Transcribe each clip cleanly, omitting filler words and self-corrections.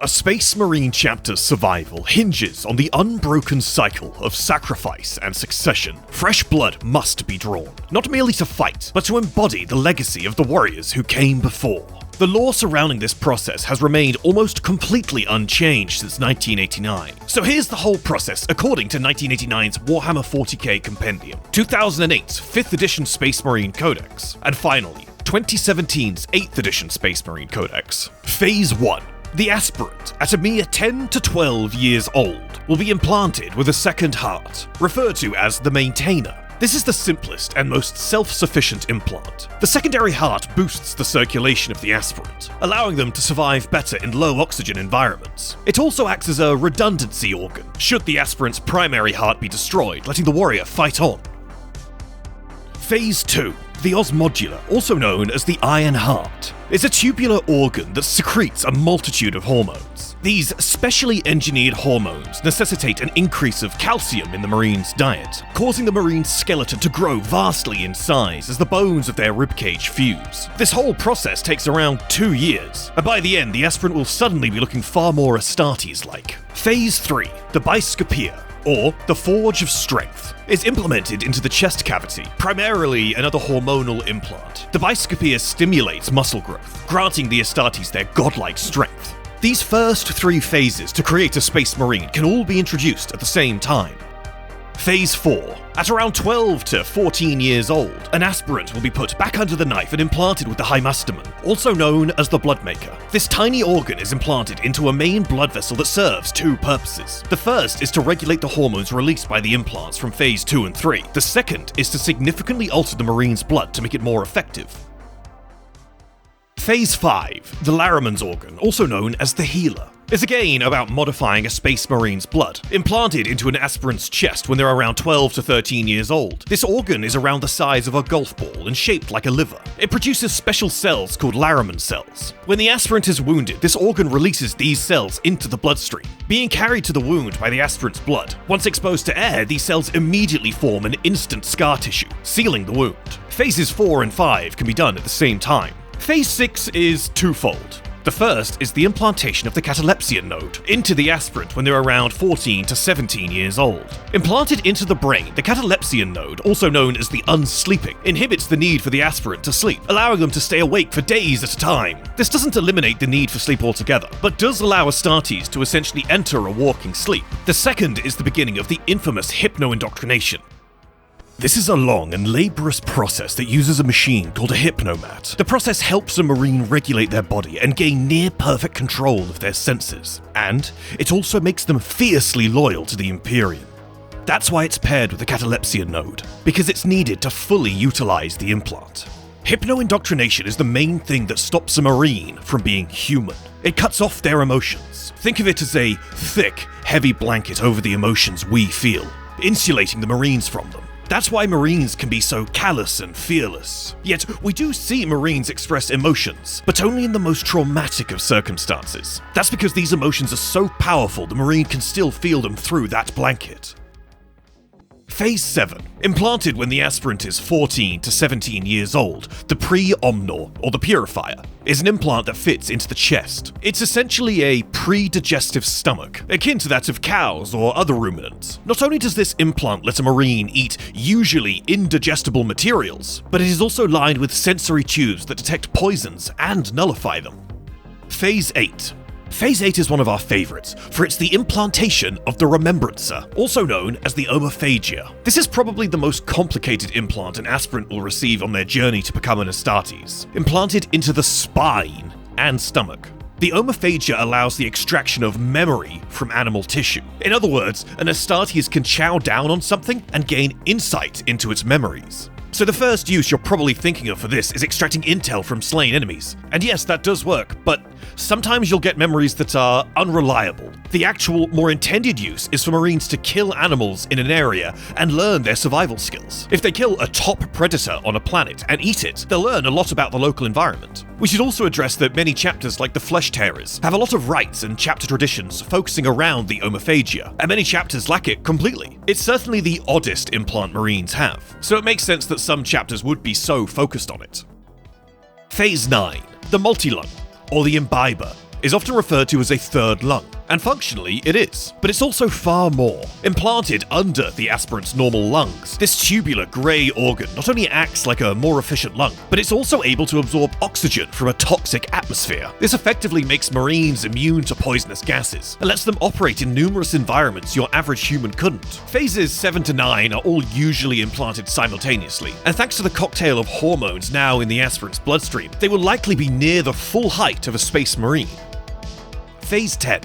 A Space Marine chapter's survival hinges on the unbroken cycle of sacrifice and succession. Fresh blood must be drawn, not merely to fight, but to embody the legacy of the warriors who came before. The lore surrounding this process has remained almost completely unchanged since 1989. So here's the whole process according to 1989's Warhammer 40k Compendium, 2008's 5th edition Space Marine Codex, and finally, 2017's 8th edition Space Marine Codex. Phase 1. The aspirant, at a mere 10 to 12 years old, will be implanted with a second heart, referred to as the maintainer. This is the simplest and most self-sufficient implant. The secondary heart boosts the circulation of the aspirant, allowing them to survive better in low oxygen environments. It also acts as a redundancy organ, should the aspirant's primary heart be destroyed, letting the warrior fight on. Phase 2. The osmodular, also known as the Iron Heart, is a tubular organ that secretes a multitude of hormones. These specially engineered hormones necessitate an increase of calcium in the marine's diet, causing the marine's skeleton to grow vastly in size as the bones of their ribcage fuse. This whole process takes around 2 years, and by the end the aspirant will suddenly be looking far more Astartes-like. Phase 3, the Biskopia, or the Forge of Strength, is implemented into the chest cavity, primarily another hormonal implant. The Biskopia stimulates muscle growth, granting the Astartes their godlike strength. These first 3 phases to create a Space Marine can all be introduced at the same time. Phase 4. At around 12 to 14 years old, an aspirant will be put back under the knife and implanted with the Hymastamen, also known as the Bloodmaker. This tiny organ is implanted into a main blood vessel that serves 2 purposes. The first is to regulate the hormones released by the implants from Phase 2 and 3. The second is to significantly alter the Marine's blood to make it more effective. Phase 5, the Larraman's organ, also known as the Healer, is again about modifying a Space Marine's blood, implanted into an aspirant's chest when they're around 12 to 13 years old. This organ is around the size of a golf ball and shaped like a liver. It produces special cells called Larraman cells. When the aspirant is wounded, this organ releases these cells into the bloodstream, being carried to the wound by the aspirant's blood. Once exposed to air, these cells immediately form an instant scar tissue, sealing the wound. Phases 4 and 5 can be done at the same time. Phase 6 is twofold. The first is the implantation of the catalepsia node into the aspirant when they're around 14 to 17 years old. Implanted into the brain, the catalepsia node, also known as the unsleeping, inhibits the need for the aspirant to sleep, allowing them to stay awake for days at a time. This doesn't eliminate the need for sleep altogether, but does allow Astartes to essentially enter a walking sleep. The second is the beginning of the infamous hypno-indoctrination. This is a long and laborious process that uses a machine called a hypnomat. The process helps a Marine regulate their body and gain near-perfect control of their senses. And it also makes them fiercely loyal to the Imperium. That's why it's paired with the catalepsia node, because it's needed to fully utilize the implant. Hypno-indoctrination is the main thing that stops a Marine from being human. It cuts off their emotions. Think of it as a thick, heavy blanket over the emotions we feel, insulating the Marines from them. That's why Marines can be so callous and fearless. Yet, we do see Marines express emotions, but only in the most traumatic of circumstances. That's because these emotions are so powerful the Marine can still feel them through that blanket. Phase 7. Implanted when the aspirant is 14 to 17 years old, the Pre-Omnor, or the Purifier, is an implant that fits into the chest. It's essentially a pre-digestive stomach, akin to that of cows or other ruminants. Not only does this implant let a Marine eat usually indigestible materials, but it is also lined with sensory tubes that detect poisons and nullify them. Phase 8. Phase 8 is one of our favorites, for it's the implantation of the Remembrancer, also known as the Omophagia. This is probably the most complicated implant an aspirant will receive on their journey to become an Astartes, implanted into the spine and stomach. The Omophagia allows the extraction of memory from animal tissue. In other words, an Astartes can chow down on something and gain insight into its memories. So the first use you're probably thinking of for this is extracting intel from slain enemies. And yes, that does work, but sometimes you'll get memories that are unreliable. The actual, more intended use is for Marines to kill animals in an area and learn their survival skills. If they kill a top predator on a planet and eat it, they'll learn a lot about the local environment. We should also address that many chapters like the Flesh Tearers have a lot of rites and chapter traditions focusing around the Omophagia, and many chapters lack it completely. It's certainly the oddest implant Marines have, so it makes sense that some chapters would be so focused on it. Phase 9. The Multilung, or the Imbiber, is often referred to as a third lung, and functionally it is, but it's also far more. Implanted under the aspirant's normal lungs, this tubular grey organ not only acts like a more efficient lung, but it's also able to absorb oxygen from a toxic atmosphere. This effectively makes Marines immune to poisonous gases, and lets them operate in numerous environments your average human couldn't. Phases 7 to 9 are all usually implanted simultaneously, and thanks to the cocktail of hormones now in the aspirant's bloodstream, they will likely be near the full height of a Space Marine. Phase 10.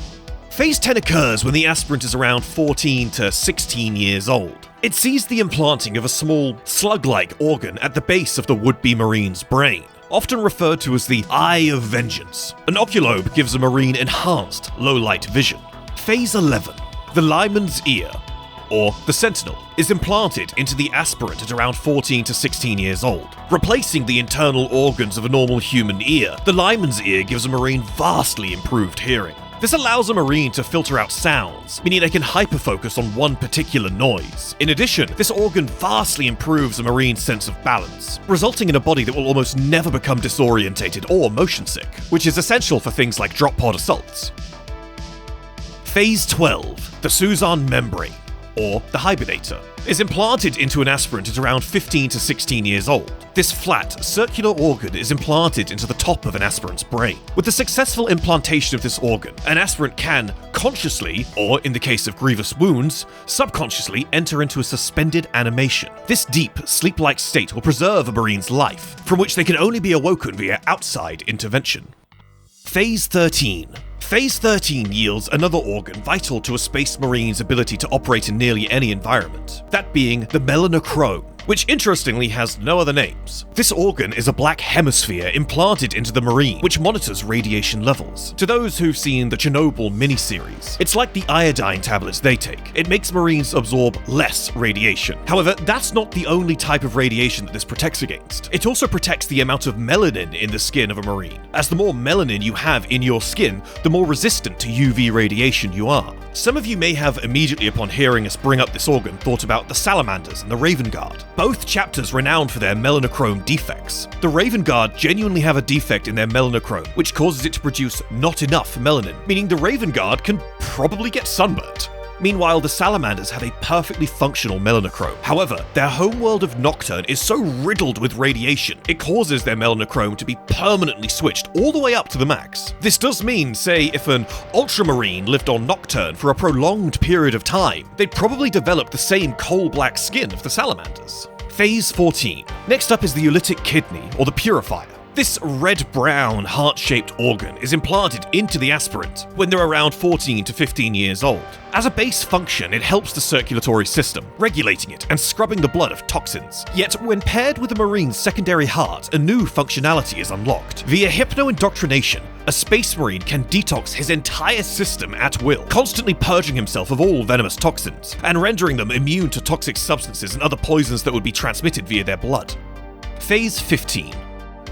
Phase 10 occurs when the aspirant is around 14 to 16 years old. It sees the implanting of a small, slug-like organ at the base of the would-be Marine's brain, often referred to as the Eye of Vengeance. An oculobe gives a Marine enhanced, low-light vision. Phase 11. The lineman's ear, or the sentinel, is implanted into the aspirant at around 14 to 16 years old. Replacing the internal organs of a normal human ear, the lineman's ear gives a Marine vastly improved hearing. This allows a Marine to filter out sounds, meaning they can hyperfocus on one particular noise. In addition, this organ vastly improves a Marine's sense of balance, resulting in a body that will almost never become disorientated or motion sick, which is essential for things like drop pod assaults. Phase 12, the Suzanne membrane, or the hibernator, is implanted into an aspirant at around 15 to 16 years old. This flat, circular organ is implanted into the top of an aspirant's brain. With the successful implantation of this organ, an aspirant can consciously, or in the case of grievous wounds, subconsciously enter into a suspended animation. This deep, sleep-like state will preserve a Marine's life, from which they can only be awoken via outside intervention. Phase 13. Phase 13 yields another organ vital to a Space Marine's ability to operate in nearly any environment, that being the melanochrome, which interestingly has no other names. This organ is a black hemisphere implanted into the Marine, which monitors radiation levels. To those who've seen the Chernobyl miniseries, it's like the iodine tablets they take. It makes Marines absorb less radiation. However, that's not the only type of radiation that this protects against. It also protects the amount of melanin in the skin of a Marine, as the more melanin you have in your skin, the more resistant to UV radiation you are. Some of you may have immediately upon hearing us bring up this organ thought about the Salamanders and the Raven Guard, both chapters renowned for their melanochrome defects. The Raven Guard genuinely have a defect in their melanochrome, which causes it to produce not enough melanin, meaning the Raven Guard can probably get sunburnt. Meanwhile, the Salamanders have a perfectly functional melanochrome. However, their homeworld of Nocturne is so riddled with radiation, it causes their melanochrome to be permanently switched all the way up to the max. This does mean, say, if an Ultramarine lived on Nocturne for a prolonged period of time, they'd probably develop the same coal-black skin of the Salamanders. Phase 14. Next up is the Eulytic kidney, or the purifier. This red-brown, heart-shaped organ is implanted into the aspirant when they're around 14 to 15 years old. As a base function, it helps the circulatory system, regulating it and scrubbing the blood of toxins. Yet, when paired with a Marine's secondary heart, a new functionality is unlocked. Via hypno-indoctrination, a Space Marine can detox his entire system at will, constantly purging himself of all venomous toxins, and rendering them immune to toxic substances and other poisons that would be transmitted via their blood. Phase 15.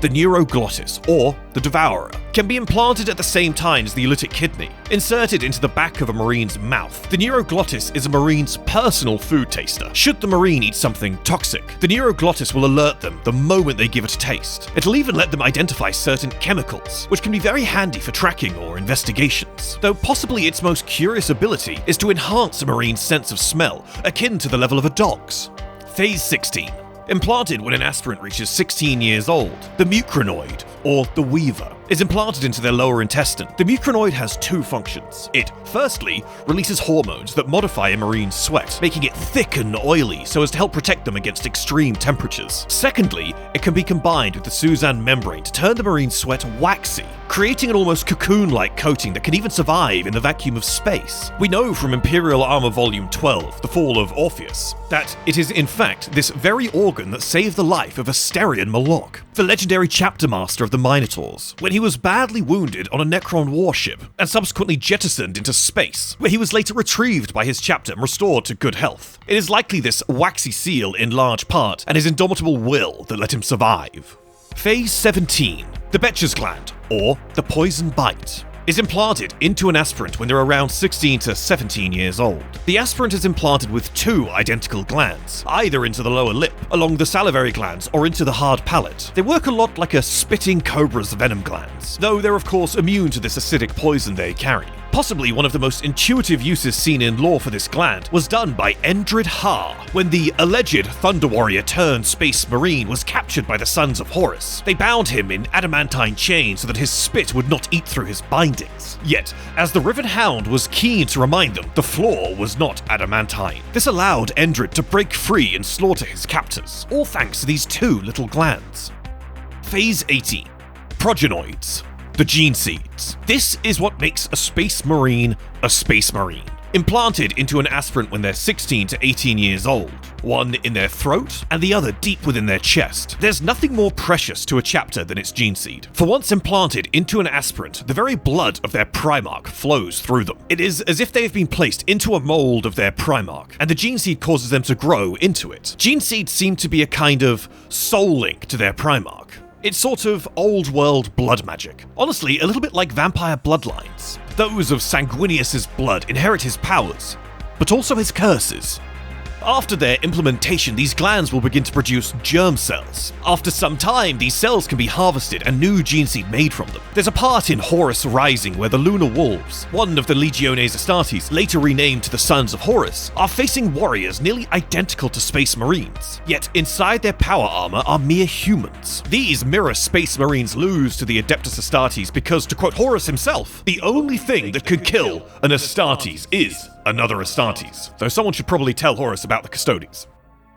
The neuroglottis, or the devourer, can be implanted at the same time as the Eulytic kidney. Inserted into the back of a Marine's mouth, the neuroglottis is a Marine's personal food taster. Should the Marine eat something toxic, the neuroglottis will alert them the moment they give it a taste. It'll even let them identify certain chemicals, which can be very handy for tracking or investigations. Though possibly its most curious ability is to enhance a Marine's sense of smell, akin to the level of a dog's. Phase 16. Implanted when an aspirant reaches 16 years old, the mucranoid, or the weaver, is implanted into their lower intestine. The mucranoid has two functions. It, firstly, releases hormones that modify a Marine's sweat, making it thick and oily so as to help protect them against extreme temperatures. Secondly, it can be combined with the Suzanne membrane to turn the Marine's sweat waxy, creating an almost cocoon-like coating that can even survive in the vacuum of space. We know from Imperial Armor Volume 12, The Fall of Orpheus, that it is in fact this very organ that saved the life of Asterion Malok, the legendary chapter master of the Minotaurs, when he was badly wounded on a Necron warship and subsequently jettisoned into space, where he was later retrieved by his chapter and restored to good health. It is likely this waxy seal in large part and his indomitable will that let him survive. Phase 17. The Betcher's gland, or the poison bite. is implanted into an aspirant when they're around 16 to 17 years old. The aspirant is implanted with 2 identical glands, either into the lower lip, along the salivary glands, or into the hard palate. They work a lot like a spitting cobra's venom glands, though they're of course immune to this acidic poison they carry. Possibly one of the most intuitive uses seen in lore for this gland was done by Endred Har, when the alleged Thunder Warrior turned Space Marine was captured by the Sons of Horus. They bound him in adamantine chains so that his spit would not eat through his bindings. Yet, as the Riven Hound was keen to remind them, the floor was not adamantine. This allowed Endred to break free and slaughter his captors, all thanks to these 2 little glands. Phase 18. Progenoids. The gene seeds. This is what makes a Space Marine a Space Marine. Implanted into an aspirant when they're 16 to 18 years old, one in their throat and the other deep within their chest. There's nothing more precious to a chapter than its gene seed. For once implanted into an aspirant, the very blood of their Primarch flows through them. It is as if they have been placed into a mold of their Primarch, and the gene seed causes them to grow into it. Gene seeds seem to be a kind of soul link to their Primarch. It's sort of old-world blood magic. Honestly, a little bit like vampire bloodlines. Those of Sanguinius's blood inherit his powers, but also his curses. After their implementation, these glands will begin to produce germ cells. After some time, these cells can be harvested and new gene seed made from them. There's a part in Horus Rising where the Lunar Wolves, one of the Legiones Astartes, later renamed to the Sons of Horus, are facing warriors nearly identical to Space Marines. Yet inside their power armor are mere humans. These mirror Space Marines lose to the Adeptus Astartes because, to quote Horus himself, the only thing that could kill an Astartes is another Astartes, though someone should probably tell Horus about the Custodes.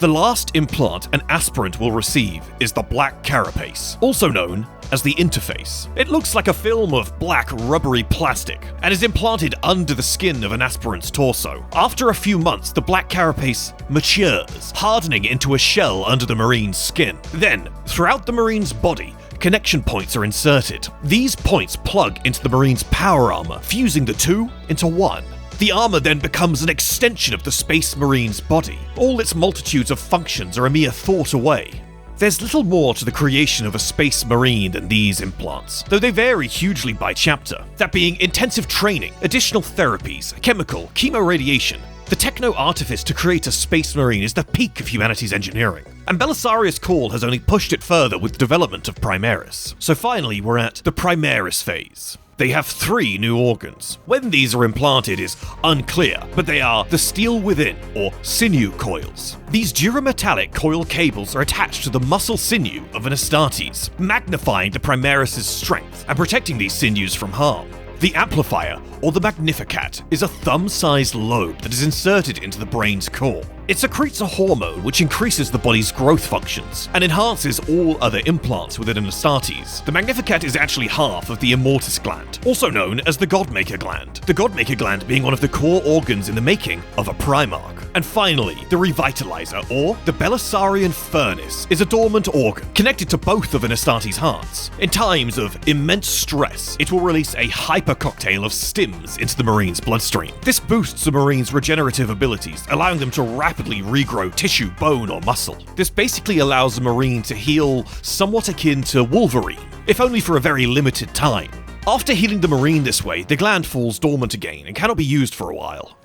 The last implant an aspirant will receive is the Black Carapace, also known as the Interface. It looks like a film of black rubbery plastic and is implanted under the skin of an aspirant's torso. After a few months, the Black Carapace matures, hardening into a shell under the Marine's skin. Then, throughout the Marine's body, connection points are inserted. These points plug into the Marine's power armor, fusing the 2 into 1. The armor then becomes an extension of the Space Marine's body. All its multitudes of functions are a mere thought away. There's little more to the creation of a Space Marine than these implants, though they vary hugely by chapter. That being intensive training, additional therapies, chemical, chemoradiation. The techno-artifice to create a Space Marine is the peak of humanity's engineering, and Belisarius Cawl has only pushed it further with the development of Primaris. So finally, we're at the Primaris Phase. They have 3 new organs. When these are implanted is unclear, but they are the steel within, or sinew coils. These durametallic coil cables are attached to the muscle sinew of an Astartes, magnifying the Primaris' strength and protecting these sinews from harm. The amplifier, or the Magnificat, is a thumb-sized lobe that is inserted into the brain's core. It secretes a hormone which increases the body's growth functions and enhances all other implants within an Astartes. The Magnificat is actually half of the Immortus gland, also known as the Godmaker gland. The Godmaker gland being one of the core organs in the making of a Primarch. And finally, the Revitalizer, or the Belisarian Furnace, is a dormant organ connected to both of an Astartes' hearts. In times of immense stress, it will release a hyper cocktail of stims into the Marine's bloodstream. This boosts the Marine's regenerative abilities, allowing them to rapidly regrow tissue, bone, or muscle. This basically allows the Marine to heal somewhat akin to Wolverine, if only for a very limited time. After healing the Marine this way, the gland falls dormant again and cannot be used for a while.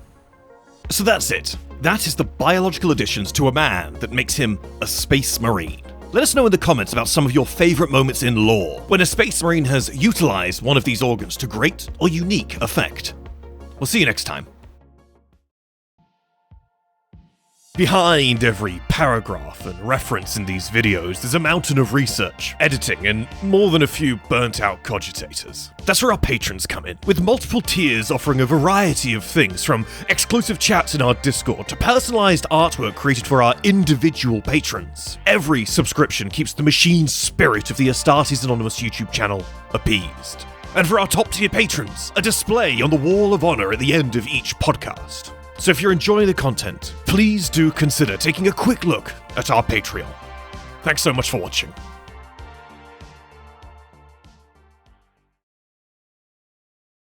So that's it. That is the biological additions to a man that makes him a Space Marine. Let us know in the comments about some of your favourite moments in lore, when a Space Marine has utilised one of these organs to great or unique effect. We'll see you next time. Behind every paragraph and reference in these videos, there's a mountain of research, editing, and more than a few burnt-out cogitators. That's where our patrons come in, with multiple tiers offering a variety of things, from exclusive chats in our Discord to personalised artwork created for our individual patrons. Every subscription keeps the machine spirit of the Astartes Anonymous YouTube channel appeased. And for our top-tier patrons, a display on the Wall of Honour at the end of each podcast. So if you're enjoying the content, please do consider taking a quick look at our Patreon. Thanks so much for watching.